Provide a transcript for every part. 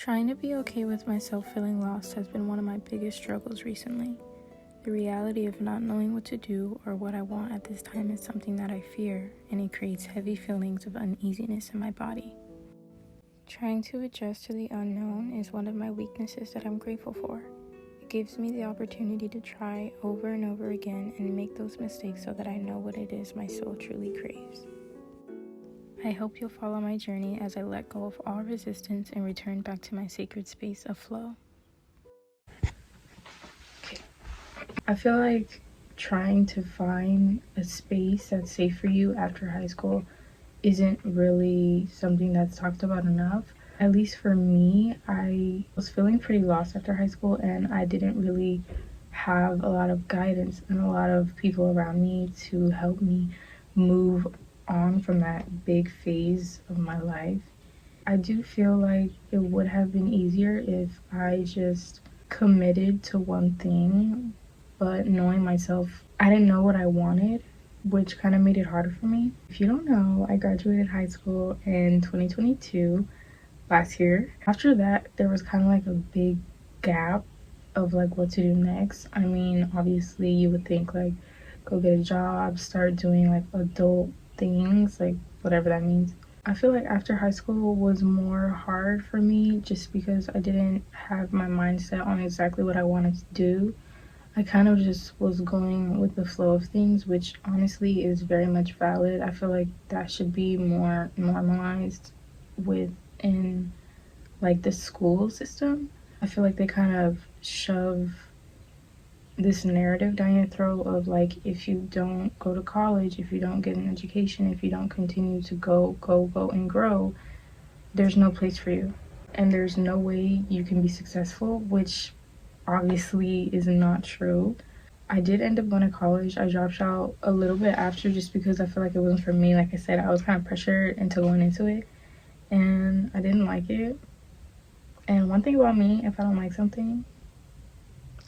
Trying to be okay with myself feeling lost has been one of my biggest struggles recently. The reality of not knowing what to do or what I want at this time is something that I fear, and it creates heavy feelings of uneasiness in my body. Trying to adjust to the unknown is one of my weaknesses that I'm grateful for. It gives me the opportunity to try over and over again and make those mistakes so that I know what it is my soul truly craves. I hope you'll follow my journey as I let go of all resistance and return back to my sacred space of flow. I feel like trying to find a space that's safe for you after high school isn't really something that's talked about enough. At least for me, I was feeling pretty lost after high school, and I didn't really have a lot of guidance and a lot of people around me to help me move on from that big phase of my life. I do feel like it would have been easier if I just committed to one thing, but knowing myself, I didn't know what I wanted, which kind of made it harder for me. If you don't know, I graduated high school in 2022, last year. After that, there was kind of like a big gap of like what to do next. I mean, obviously you would think like go get a job, start doing like adult things, like whatever that means. I feel like after high school was more hard for me just because I didn't have my mindset on exactly what I wanted to do. I kind of just was going with the flow of things, which honestly is very much valid. I feel like that should be more normalized within like the school system. I feel like they kind of shove this narrative down your throat of like, if you don't go to college, if you don't get an education, if you don't continue to go and grow, there's no place for you and there's no way you can be successful, which obviously is not true. I did end up going to college. I dropped out a little bit after just because I feel like it wasn't for me. Like I said, I was kind of pressured into going into it and I didn't like it. And one thing about me, if I don't like something,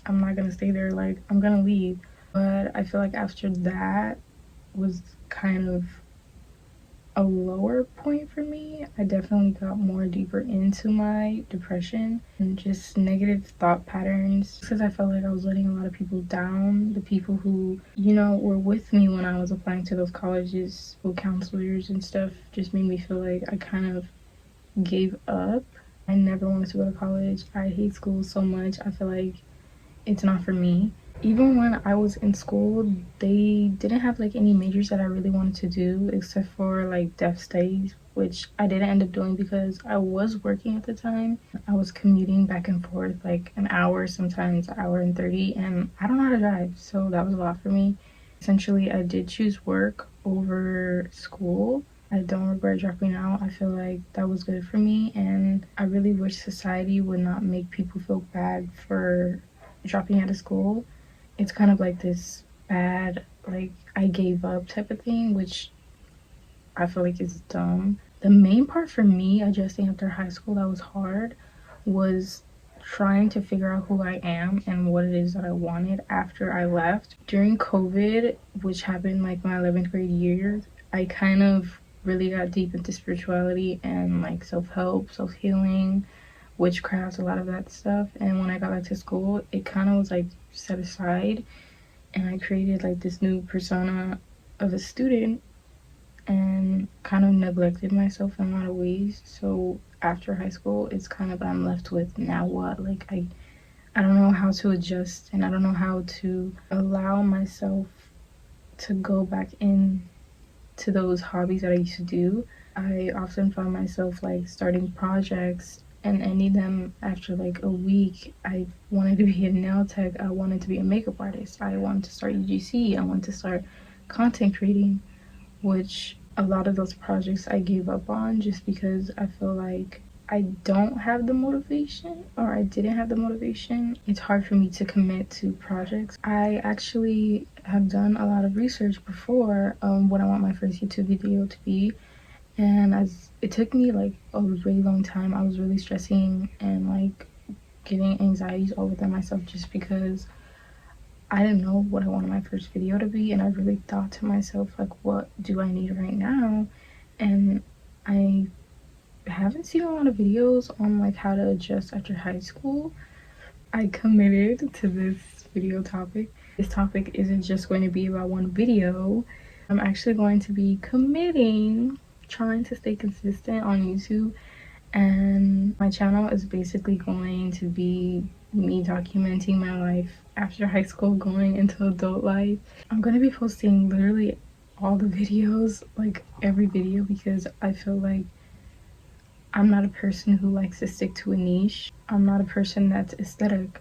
I'm not gonna stay there. Like, I'm gonna leave. But I feel like after that was kind of a lower point for me. I definitely got more deeper into my depression and just negative thought patterns because I felt like I was letting a lot of people down. The people who, were with me when I was applying to those colleges, school counselors and stuff, just made me feel like I kind of gave up. I never wanted to go to college. I hate school so much. I feel like it's not for me. Even when I was in school, they didn't have like any majors that I really wanted to do except for like deaf studies, which I didn't end up doing because I was working at the time. I was commuting back and forth like an hour, sometimes an hour and 30, and I don't know how to drive, so that was a lot for me. Essentially, I did choose work over school. I don't regret dropping out. I feel like that was good for me, and I really wish society would not make people feel bad for dropping out of school. It's kind of like this bad, like, I gave up type of thing, which I feel like is dumb. The main part for me adjusting after high school that was hard was trying to figure out who I am and what it is that I wanted after I left. During COVID, which happened like my 11th grade year, I kind of really got deep into spirituality and like self-help, self-healing, witchcraft, a lot of that stuff. And when I got back to school, it kind of was like set aside, and I created like this new persona of a student and kind of neglected myself in a lot of ways. So after high school, it's kind of I'm left with now what? Like I don't know how to adjust, and I don't know how to allow myself to go back in to those hobbies that I used to do. I often found myself like starting projects and ending them after like a week. I wanted to be a nail tech, I wanted to be a makeup artist, I wanted to start UGC, I wanted to start content creating, which a lot of those projects I gave up on just because I feel like I don't have the motivation, or I didn't have the motivation. It's hard for me to commit to projects. I actually have done a lot of research before what I want my first YouTube video to be, and as it took me like a really long time. I was really stressing and like getting anxieties all within myself just because I didn't know what I wanted my first video to be, and I really thought to myself like, what do I need right now? And I haven't seen a lot of videos on like how to adjust after high school, I committed to this video topic. This topic isn't just going to be about one video. I'm actually going to be committing, trying to stay consistent on YouTube, and my channel is basically going to be me documenting my life after high school going into adult life. I'm going to be posting literally all the videos, like every video, because I feel like I'm not a person who likes to stick to a niche. I'm not a person that's aesthetic.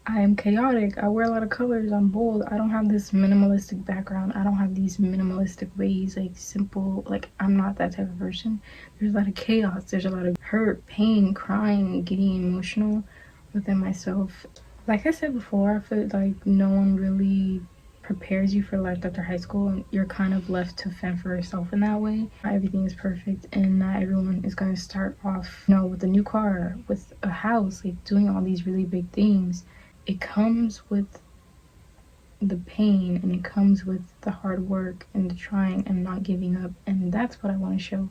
I am chaotic. I wear a lot of colors. I'm bold. I don't have this minimalistic background. I don't have these minimalistic ways, like simple. Like, I'm not that type of person. There's a lot of chaos. There's a lot of hurt, pain, crying, getting emotional within myself. Like I said before, I feel like no one really prepares you for life after high school, and you're kind of left to fend for yourself in that way. Not everything is perfect, and not everyone is going to start off, with a new car, with a house, like doing all these really big things. It comes with the pain, and it comes with the hard work and the trying and not giving up, and that's what I want to show.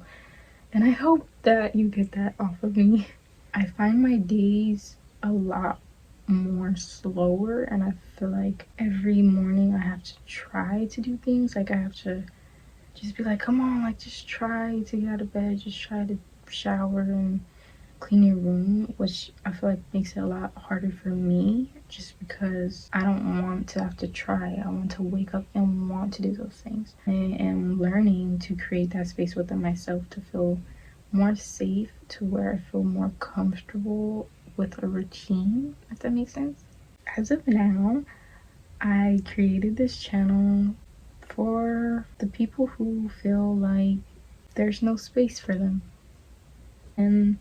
And I hope that you get that off of me. I find my days a lot more slower, and I feel like every morning I have to try to do things. Like, I have to just be like, come on, like, just try to get out of bed, just try to shower and clean your room, which I feel like makes it a lot harder for me, just because I don't want to have to try. I want to wake up and want to do those things. I am learning to create that space within myself to feel more safe, to where I feel more comfortable with a routine, if that makes sense. As of now, I created this channel for the people who feel like there's no space for them, and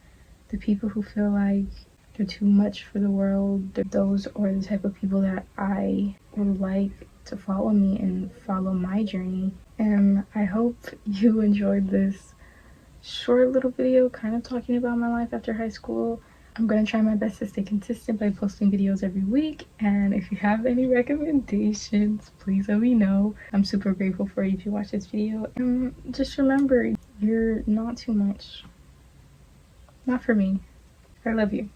the people who feel like they're too much for the world. Those are the type of people that I would like to follow me and follow my journey. And I hope you enjoyed this short little video kind of talking about my life after high school. I'm gonna try my best to stay consistent by posting videos every week, and if you have any recommendations, please let me know. I'm super grateful for you if you watch this video, and just remember, you're not too much. Not for me. I love you.